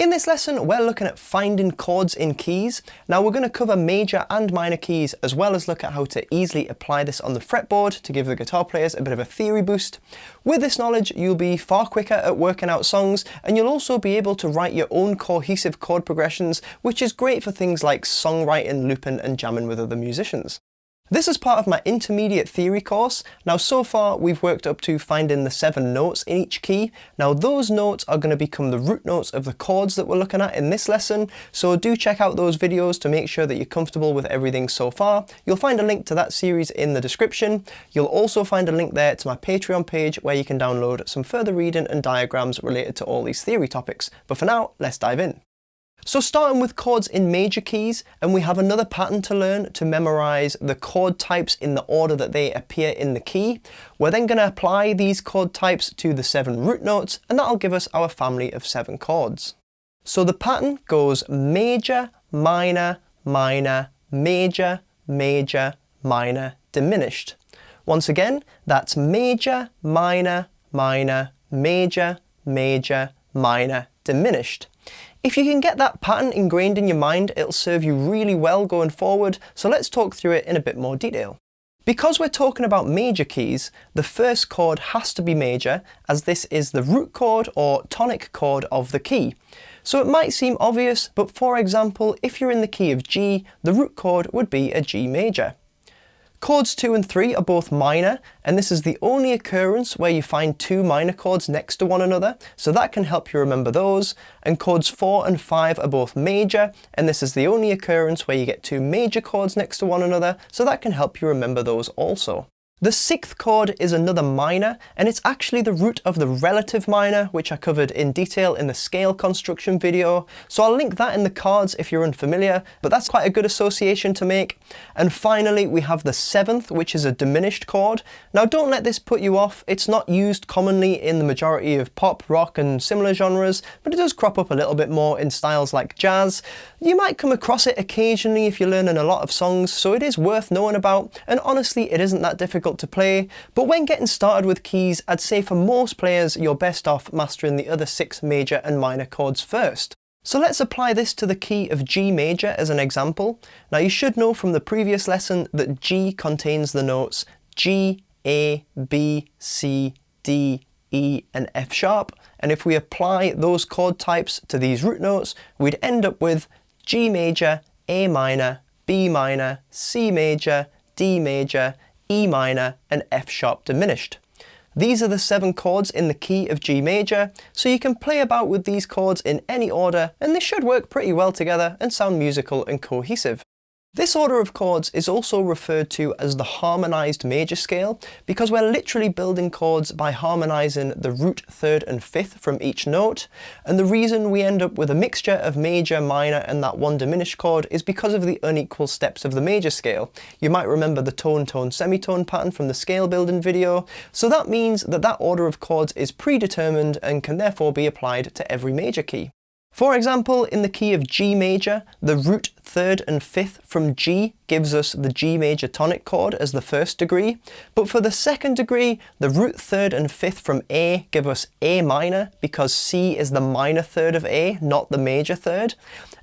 In this lesson, we're looking at finding chords in keys. Now we're going to cover major and minor keys, as well as look at how to easily apply this on the fretboard to give the guitar players a bit of a theory boost. With this knowledge, you'll be far quicker at working out songs, and you'll also be able to write your own cohesive chord progressions, which is great for things like songwriting, looping, and jamming with other musicians. This is part of my intermediate theory course. Now so far we've worked up to finding the 7 notes in each key. Now those notes are going to become the root notes of the chords that we're looking at in this lesson, so do check out those videos to make sure that you're comfortable with everything so far. You'll find a link to that series in the description. You'll also find a link there to my Patreon page where you can download some further reading and diagrams related to all these theory topics. But for now, let's dive in. So starting with chords in major keys, and we have another pattern to learn to memorize the chord types in the order that they appear in the key. We're then going to apply these chord types to the 7 root notes, and that'll give us our family of 7 chords. So the pattern goes major, minor, minor, major, major, minor, diminished. Once again, that's major, minor, minor, major, major, minor, diminished. If you can get that pattern ingrained in your mind, it'll serve you really well going forward, so let's talk through it in a bit more detail. Because we're talking about major keys, the first chord has to be major, as this is the root chord or tonic chord of the key. So it might seem obvious, but for example, if you're in the key of G, the root chord would be a G major. Chords 2 and 3 are both minor, and this is the only occurrence where you find 2 minor chords next to one another, so that can help you remember those. And chords 4 and 5 are both major, and this is the only occurrence where you get 2 major chords next to one another, so that can help you remember those also. The 6th chord is another minor, and it's actually the root of the relative minor, which I covered in detail in the scale construction video, so I'll link that in the cards if you're unfamiliar, but that's quite a good association to make. And finally we have the 7th, which is a diminished chord. Now don't let this put you off, it's not used commonly in the majority of pop, rock and similar genres, but it does crop up a little bit more in styles like jazz. You might come across it occasionally if you're learning a lot of songs, so it is worth knowing about, and honestly it isn't that difficult to play, but when getting started with keys, I'd say for most players you're best off mastering the other 6 major and minor chords first. So let's apply this to the key of G major as an example. Now you should know from the previous lesson that G contains the notes G, A, B, C, D, E and F sharp, and if we apply those chord types to these root notes, we'd end up with G major, A minor, B minor, C major, D major, E minor and F sharp diminished. These are the 7 chords in the key of G major, so you can play about with these chords in any order and they should work pretty well together and sound musical and cohesive. This order of chords is also referred to as the harmonized major scale because we're literally building chords by harmonizing the root, 3rd and 5th from each note, and the reason we end up with a mixture of major, minor and that one diminished chord is because of the unequal steps of the major scale. You might remember the tone, tone, semitone pattern from the scale building video, so that means that that order of chords is predetermined and can therefore be applied to every major key. For example, in the key of G major, the root, 3rd and 5th from G gives us the G major tonic chord as the first degree, but for the second degree, the root, 3rd and 5th from A give us A minor because C is the minor 3rd of A, not the major 3rd.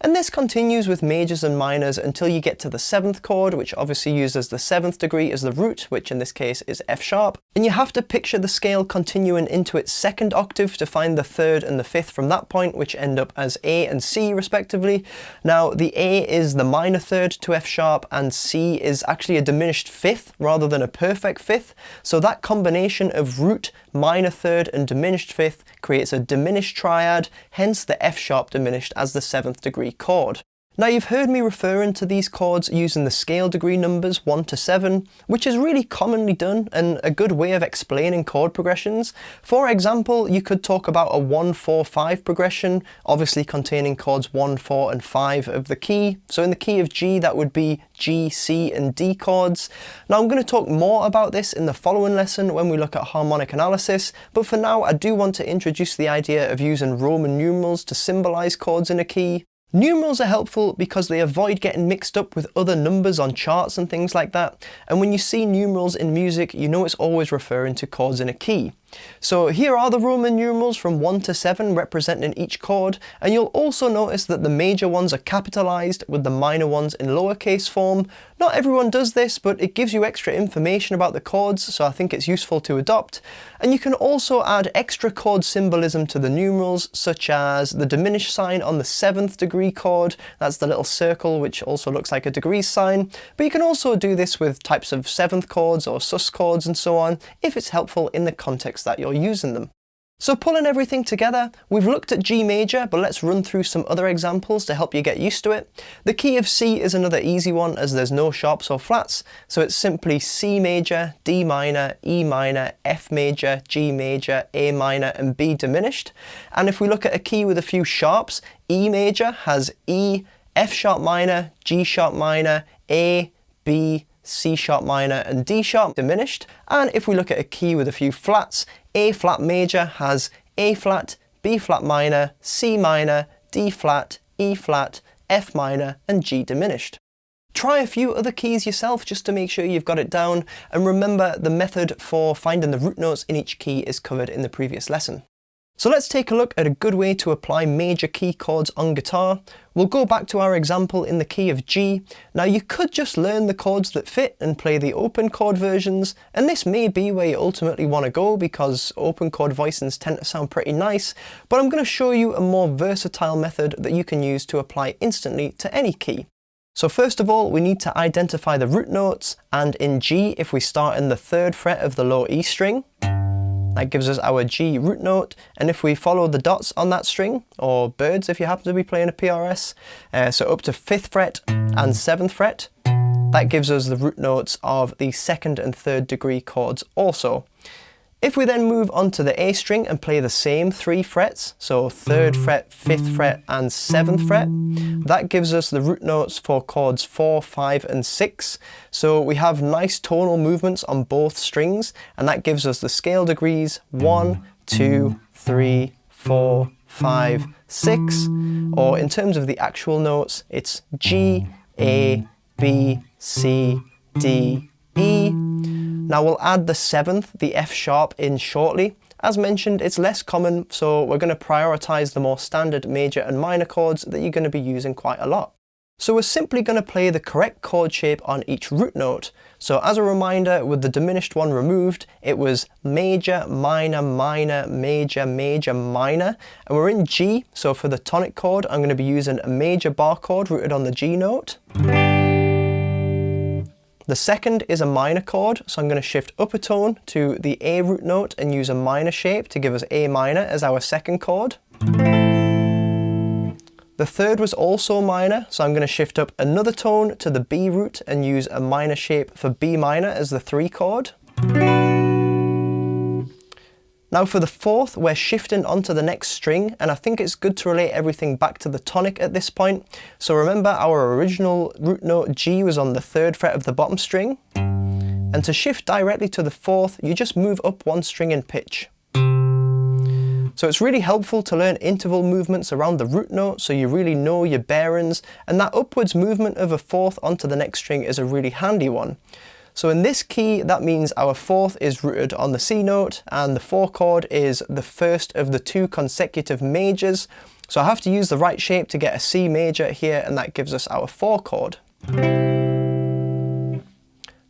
And this continues with majors and minors until you get to the 7th chord, which obviously uses the 7th degree as the root, which in this case is F sharp. And you have to picture the scale continuing into its 2nd octave to find the 3rd and the 5th from that point, which end up as A and C respectively. Now the A is the minor 3rd to F sharp and C is actually a diminished 5th rather than a perfect 5th. So that combination of root, minor 3rd and diminished 5th creates a diminished triad, hence the F sharp diminished as the 7th degree chord. Now you've heard me referring to these chords using the scale degree numbers 1 to 7, which is really commonly done and a good way of explaining chord progressions. For example, you could talk about a 1-4-5 progression, obviously containing chords 1, 4 and 5 of the key. So in the key of G that would be G, C and D chords. Now I'm going to talk more about this in the following lesson when we look at harmonic analysis, but for now I do want to introduce the idea of using Roman numerals to symbolize chords in a key. Numerals are helpful because they avoid getting mixed up with other numbers on charts and things like that, and when you see numerals in music, you know it's always referring to chords in a key. So here are the Roman numerals from 1 to 7 representing each chord, and you'll also notice that the major ones are capitalized with the minor ones in lowercase form. Not everyone does this, but it gives you extra information about the chords, so I think it's useful to adopt. And you can also add extra chord symbolism to the numerals, such as the diminished sign on the 7th degree chord. That's the little circle which also looks like a degree sign. But you can also do this with types of 7th chords or sus chords and so on, if it's helpful in the context that you're using them. So pulling everything together, we've looked at G major, but let's run through some other examples to help you get used to it. The key of C is another easy one, as there's no sharps or flats, so it's simply C major, D minor, E minor, F major, G major, A minor and B diminished. And if we look at a key with a few sharps, E major has E, F sharp minor, G sharp minor, A, B, C sharp minor and D sharp diminished. And if we look at a key with a few flats, A flat major has A flat, B flat minor, C minor, D flat, E flat, F minor and G diminished. Try a few other keys yourself just to make sure you've got it down, and remember the method for finding the root notes in each key is covered in the previous lesson. So let's take a look at a good way to apply major key chords on guitar. We'll go back to our example in the key of G. Now you could just learn the chords that fit and play the open chord versions, and this may be where you ultimately want to go because open chord voicings tend to sound pretty nice, but I'm going to show you a more versatile method that you can use to apply instantly to any key. So first of all, we need to identify the root notes, and in G, if we start in the 3rd fret of the low E string, that gives us our G root note, and if we follow the dots on that string, or birds if you happen to be playing a PRS, so up to 5th fret and 7th fret, that gives us the root notes of the 2nd and 3rd degree chords also. If we then move on to the A string and play the same 3 frets, so 3rd fret, 5th fret and 7th fret, that gives us the root notes for chords 4, 5 and 6. So we have nice tonal movements on both strings, and that gives us the scale degrees 1, 2, 3, 4, 5, 6, or in terms of the actual notes, it's G, A, B, C, D, E. Now we'll add the 7th, the F sharp, in shortly. As mentioned, it's less common, so we're going to prioritize the more standard major and minor chords that you're going to be using quite a lot. So we're simply going to play the correct chord shape on each root note. So as a reminder, with the diminished one removed, it was major, minor, minor, major, major, minor, and we're in G, so for the tonic chord, I'm going to be using a major bar chord rooted on the G note. The second is a minor chord, so I'm going to shift up a tone to the A root note and use a minor shape to give us A minor as our second chord. The third was also minor, so I'm going to shift up another tone to the B root and use a minor shape for B minor as the 3 chord. Now for the fourth, we're shifting onto the next string, and I think it's good to relate everything back to the tonic at this point. So remember, our original root note G was on the 3rd fret of the bottom string, and to shift directly to the 4th, you just move up 1 string in pitch. So it's really helpful to learn interval movements around the root note so you really know your bearings, and that upwards movement of a 4th onto the next string is a really handy one. So in this key, that means our 4th is rooted on the C note, and the 4 chord is the first of the 2 consecutive majors. So I have to use the right shape to get a C major here, and that gives us our 4 chord.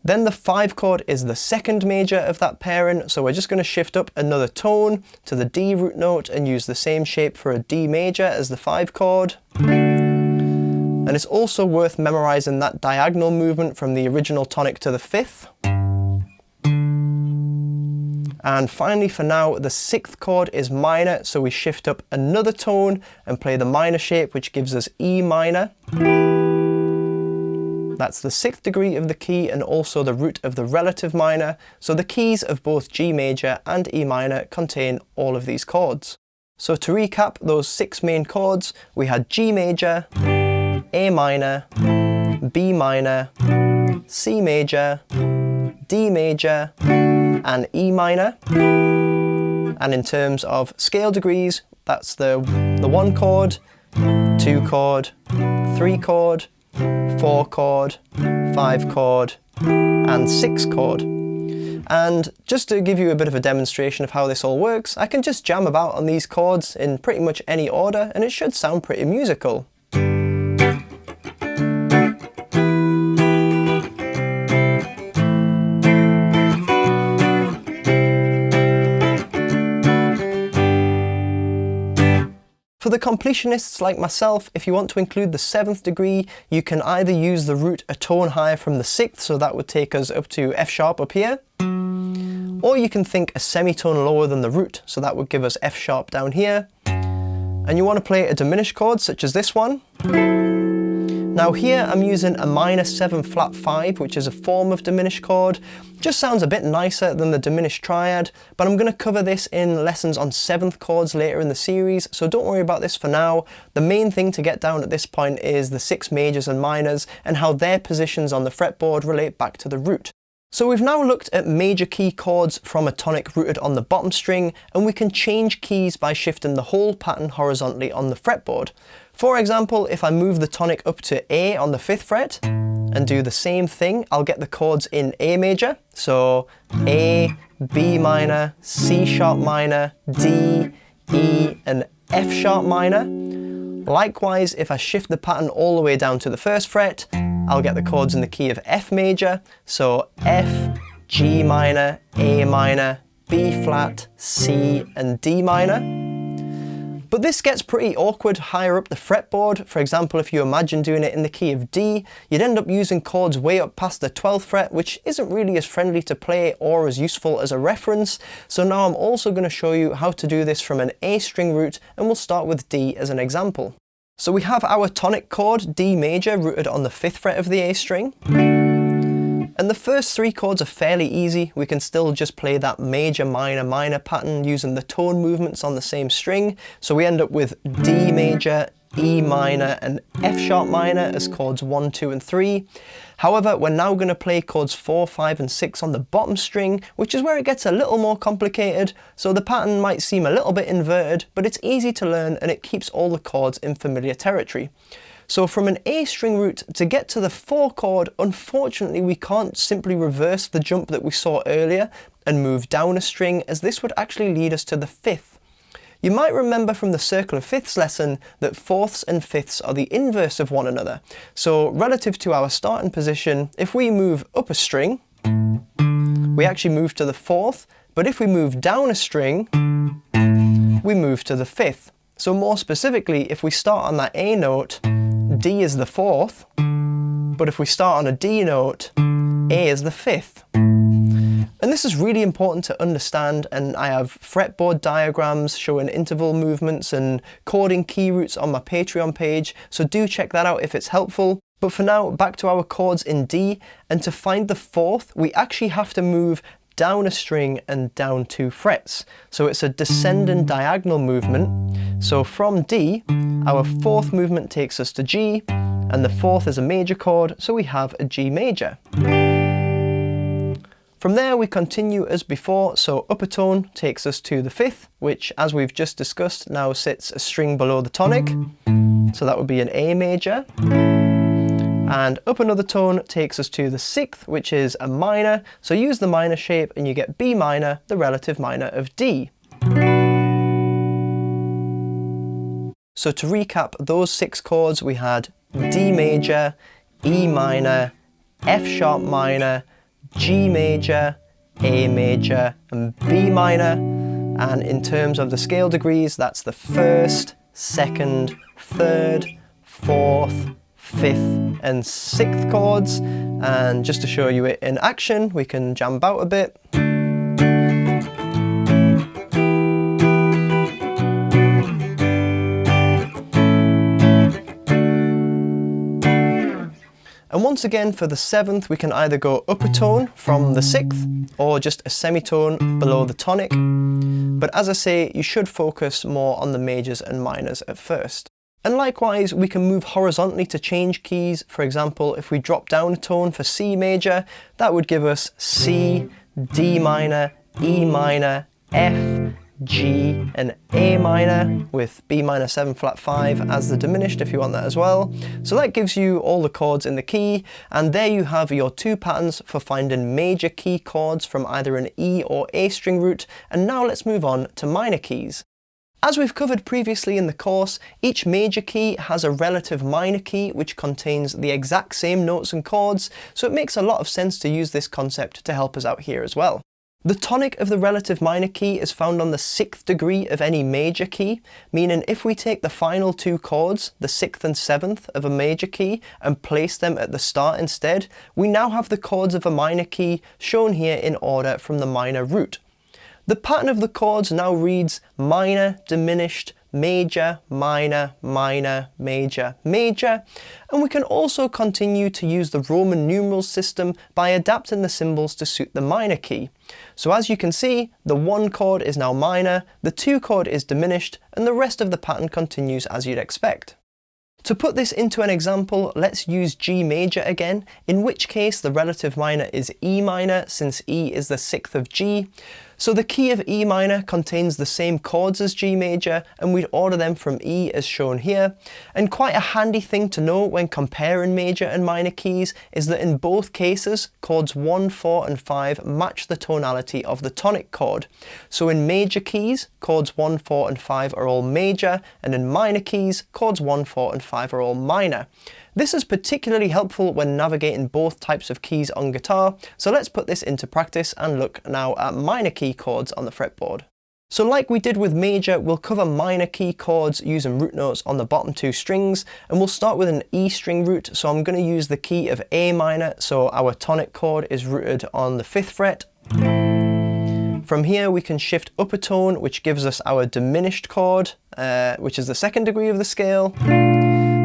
Then the 5 chord is the 2nd major of that pairing, so we're just going to shift up another tone to the D root note and use the same shape for a D major as the 5 chord. And it's also worth memorizing that diagonal movement from the original tonic to the 5th. And finally, for now, the 6th chord is minor, so we shift up another tone and play the minor shape, which gives us E minor. That's the 6th degree of the key and also the root of the relative minor, so the keys of both G major and E minor contain all of these chords. So to recap those 6 main chords, we had G major, A minor, B minor, C major, D major, and E minor. And in terms of scale degrees, that's the 1 chord, 2 chord, 3 chord, 4 chord, 5 chord, and 6 chord. And just to give you a bit of a demonstration of how this all works, I can just jam about on these chords in pretty much any order and it should sound pretty musical. For the completionists like myself, if you want to include the 7th degree, you can either use the root a tone higher from the 6th, so that would take us up to F sharp up here, or you can think a semitone lower than the root, so that would give us F sharp down here, and you want to play a diminished chord such as this one. Now here I'm using a minor 7 flat 5, which is a form of diminished chord. Just sounds a bit nicer than the diminished triad, but I'm going to cover this in lessons on 7th chords later in the series, so don't worry about this for now. The main thing to get down at this point is the 6 majors and minors and how their positions on the fretboard relate back to the root. So we've now looked at major key chords from a tonic rooted on the bottom string, and we can change keys by shifting the whole pattern horizontally on the fretboard. For example, if I move the tonic up to A on the 5th fret and do the same thing, I'll get the chords in A major. So A, B minor, C sharp minor, D, E and F sharp minor. Likewise, if I shift the pattern all the way down to the 1st fret, I'll get the chords in the key of F major. So F, G minor, A minor, B flat, C and D minor. But this gets pretty awkward higher up the fretboard. For example, if you imagine doing it in the key of D, you'd end up using chords way up past the 12th fret, which isn't really as friendly to play or as useful as a reference. So now I'm also going to show you how to do this from an A string root, and we'll start with D as an example. So we have our tonic chord, D major, rooted on the 5th fret of the A string. And the first 3 chords are fairly easy. We can still just play that major, minor, minor pattern using the tone movements on the same string. So we end up with D major, E minor and F sharp minor as chords 1, 2 and 3. However, we're now going to play chords 4, 5 and 6 on the bottom string, which is where it gets a little more complicated. So the pattern might seem a little bit inverted, but it's easy to learn and it keeps all the chords in familiar territory. So from an A string root to get to the 4 chord, unfortunately we can't simply reverse the jump that we saw earlier and move down a string, as this would actually lead us to the 5th. You might remember from the circle of fifths lesson that 4ths and 5ths are the inverse of one another. So relative to our starting position, if we move up a string, we actually move to the 4th, but if we move down a string, we move to the 5th. So more specifically, if we start on that A note, D is the 4th, but if we start on a D note, A is the 5th. And this is really important to understand, and I have fretboard diagrams showing interval movements and chording key roots on my Patreon page, so do check that out if it's helpful. But for now, back to our chords in D, and to find the 4th, we actually have to move down a string and down 2 frets. So it's a descending diagonal movement. So from D, our 4th movement takes us to G, and the 4th is a major chord, so we have a G major. From there we continue as before, so upper tone takes us to the 5th, which as we've just discussed now sits a string below the tonic, so that would be an A major. And up another tone takes us to the 6th, which is a minor, so use the minor shape and you get B minor, the relative minor of D. So to recap those 6 chords, we had D major, E minor, F sharp minor, G major, A major and B minor. And in terms of the scale degrees, that's the 1st, 2nd, 3rd, 4th, 5th and 6th chords. And just to show you it in action, we can jam about a bit. And once again for the 7th, we can either go up a tone from the 6th or just a semitone below the tonic. But as I say, you should focus more on the majors and minors at first. And likewise, we can move horizontally to change keys. For example, if we drop down a tone for C major, that would give us C, D minor, E minor, F, G, and A minor, with B minor 7 flat 5 as the diminished if you want that as well. So that gives you all the chords in the key, and there you have your two patterns for finding major key chords from either an E or A string root. And now let's move on to minor keys. As we've covered previously in the course, each major key has a relative minor key which contains the exact same notes and chords, so it makes a lot of sense to use this concept to help us out here as well. The tonic of the relative minor key is found on the 6th degree of any major key, meaning if we take the final two chords, the 6th and 7th of a major key, and place them at the start instead, we now have the chords of a minor key shown here in order from the minor root. The pattern of the chords now reads minor, diminished, major, minor, minor, major, major, and we can also continue to use the Roman numerals system by adapting the symbols to suit the minor key. So as you can see, the 1 chord is now minor, the 2 chord is diminished, and the rest of the pattern continues as you'd expect. To put this into an example, let's use G major again, in which case the relative minor is E minor, since E is the 6th of G. So the key of E minor contains the same chords as G major, and we'd order them from E as shown here. And quite a handy thing to know when comparing major and minor keys is that in both cases, chords 1, 4 and 5 match the tonality of the tonic chord. So in major keys, chords 1, 4 and 5 are all major, and in minor keys, chords 1, 4 and 5 are all minor. This is particularly helpful when navigating both types of keys on guitar, so let's put this into practice and look now at minor key chords on the fretboard. So like we did with major, we'll cover minor key chords using root notes on the bottom 2 strings, and we'll start with an E string root, so I'm going to use the key of A minor, so our tonic chord is rooted on the 5th fret. From here we can shift up a tone, which gives us our diminished chord, which is the 2nd degree of the scale.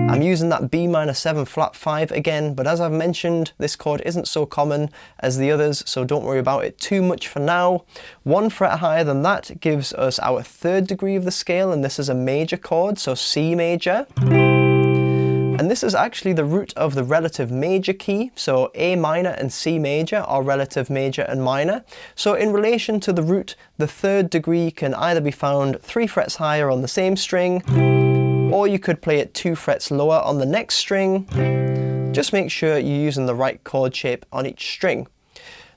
I'm using that B minor 7 flat 5 again, but as I've mentioned, this chord isn't so common as the others, so don't worry about it too much for now. 1 fret higher than that gives us our 3rd degree of the scale, and this is a major chord, so C major. And this is actually the root of the relative major key, so A minor and C major are relative major and minor. So in relation to the root, the 3rd degree can either be found 3 frets higher on the same string, or you could play it 2 frets lower on the next string. Just make sure you're using the right chord shape on each string.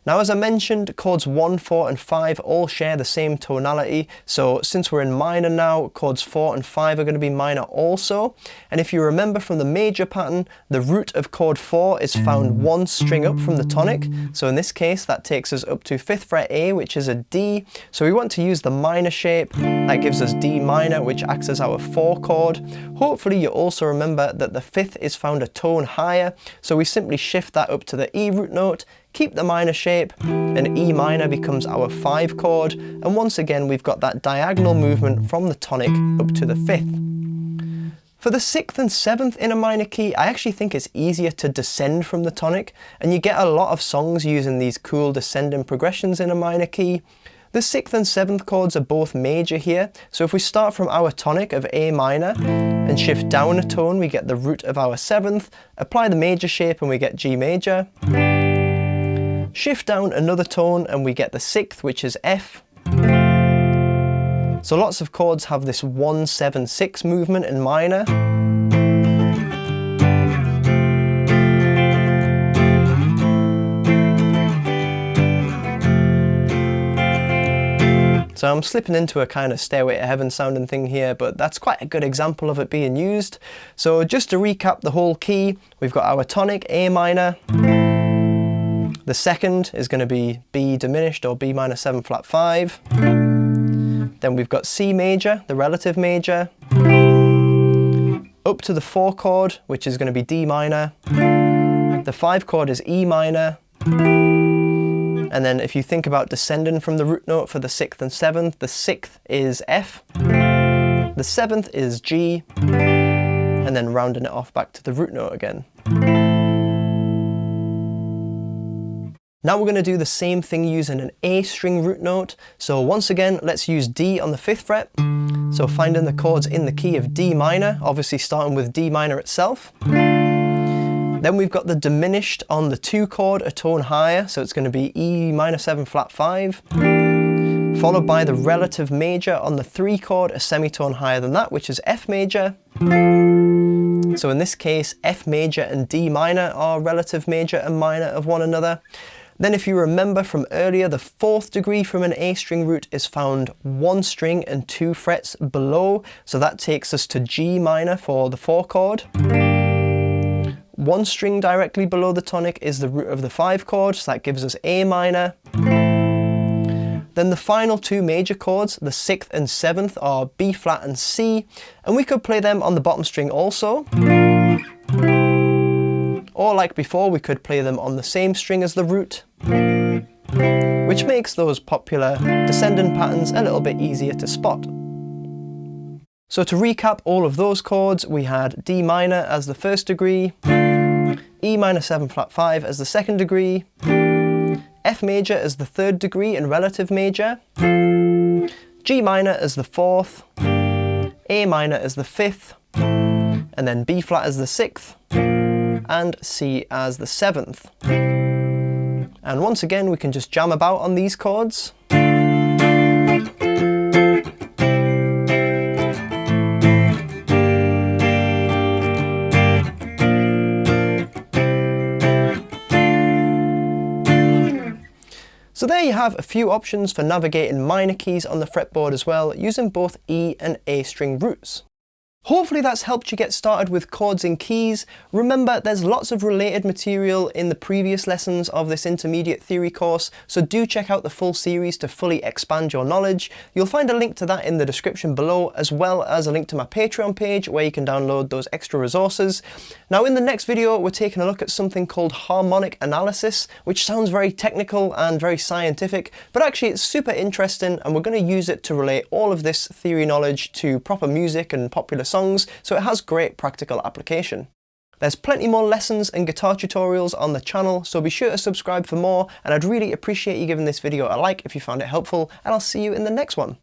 Now, as I mentioned, chords 1, 4 and 5 all share the same tonality, so since we're in minor now, chords 4 and 5 are going to be minor also. And if you remember from the major pattern, the root of chord 4 is found 1 string up from the tonic, so in this case that takes us up to 5th fret A, which is a D. So we want to use the minor shape, that gives us D minor, which acts as our 4 chord. Hopefully you also remember that the 5th is found a tone higher, so we simply shift that up to the E root note, keep the minor shape, and E minor becomes our 5 chord, and once again we've got that diagonal movement from the tonic up to the 5th. For the 6th and 7th in a minor key, I actually think it's easier to descend from the tonic, and you get a lot of songs using these cool descending progressions in a minor key. The 6th and 7th chords are both major here, so if we start from our tonic of A minor and shift down a tone, we get the root of our 7th, apply the major shape and we get G major. Shift down another tone and we get the 6th, which is F. So lots of chords have this 1, 7, 6 movement in minor. So I'm slipping into a kind of Stairway to Heaven sounding thing here, but that's quite a good example of it being used. So just to recap the whole key, we've got our tonic A minor. The 2nd is going to be B diminished or B minor 7 flat 5. Then we've got C major, the relative major. Up to the 4 chord, which is going to be D minor. The 5 chord is E minor. And then if you think about descending from the root note for the 6th and 7th, the 6th is F. The 7th is G. And then rounding it off back to the root note again. Now we're going to do the same thing using an A string root note. So once again, let's use D on the 5th fret. So finding the chords in the key of D minor, obviously starting with D minor itself. Then we've got the diminished on the 2 chord, a tone higher, so it's going to be E minor 7 flat 5. followed by the relative major on the 3 chord, a semitone higher than that, which is F major. So in this case, F major and D minor are relative major and minor of one another. Then if you remember from earlier, the 4th degree from an A string root is found 1 string and 2 frets below, so that takes us to G minor for the 4 chord. 1 string directly below the tonic is the root of the 5 chord, so that gives us A minor. Then the final 2 major chords, the 6th and 7th, are B flat and C, and we could play them on the bottom string also. Or like before, we could play them on the same string as the root, which makes those popular descending patterns a little bit easier to spot. So to recap all of those chords, we had D minor as the 1st degree, E minor 7 flat 5 as the 2nd degree, F major as the 3rd degree and relative major, G minor as the 4th, A minor as the 5th, and then B flat as the 6th, and C as the 7th. And once again, we can just jam about on these chords. So there you have a few options for navigating minor keys on the fretboard as well, using both E and A string roots. Hopefully that's helped you get started with chords and keys. Remember, there's lots of related material in the previous lessons of this intermediate theory course, so do check out the full series to fully expand your knowledge. You'll find a link to that in the description below, as well as a link to my Patreon page where you can download those extra resources. Now in the next video, we're taking a look at something called harmonic analysis, which sounds very technical and very scientific, but actually it's super interesting, and we're going to use it to relate all of this theory knowledge to proper music and popular songs, so it has great practical application. There's plenty more lessons and guitar tutorials on the channel, so be sure to subscribe for more, and I'd really appreciate you giving this video a like if you found it helpful, and I'll see you in the next one.